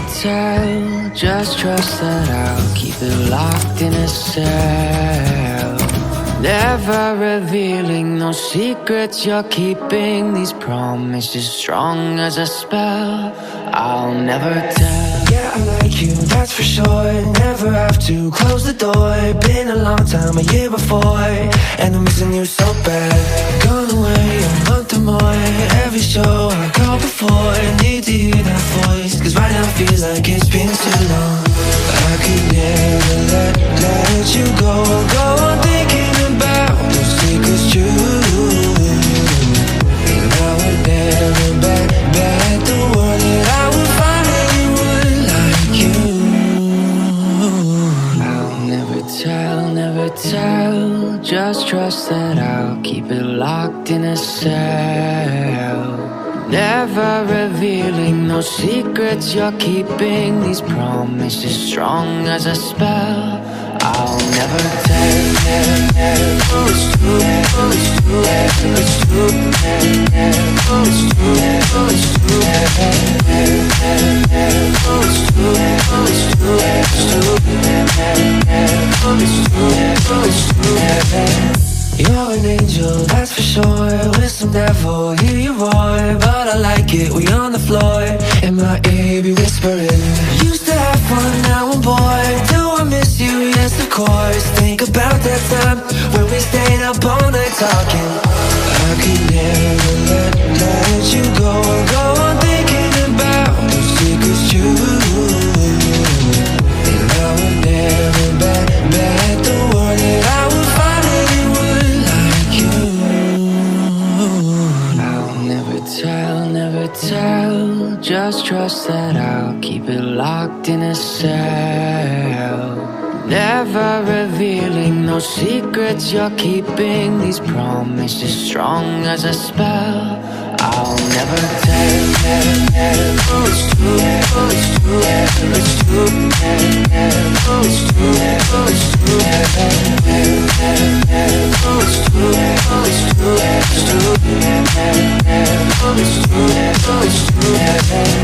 tell, just trust that I'll keep it locked in a cell. Never revealing no secrets you're keeping. These promises strong as a spell, I'll never tell. Yeah, I like you, that's for sure. Never have to close the door. Been a long time, a year before, and I'm missing you so bad. Gone away a month or more. Every show I go before, need to hear that voice, cause right now feels like it's been too long. I could never let you go on thinking about those secrets true. And I would never bet the world that I would find anyone like you. I'll never tell, just trust that I'll keep it locked in a cell. Never revealing no secrets you're keeping. These promises strong as a spell, I'll never tell. It's true, it's true, it's true, it's true, it's true, you're an angel, that's for sure. With some devil, hear you roar. But I like it, we on the floor. In my ear, be whispering. Used to have fun, now I'm bored. Do I miss you? Yes, of course. Think about that time when we stayed up all night talking. I could never let you go on thinking about those secrets true. And I would never bet the world that I would find anyone like you. I'll never tell, just trust that I'll keep it locked in a cell. Never revealing no secrets you're keeping. These promises strong as a spell, I'll never tell. It's true, it's true, it's true, it's true, it's true, it's true, it's true, it's true, it's true, it's true.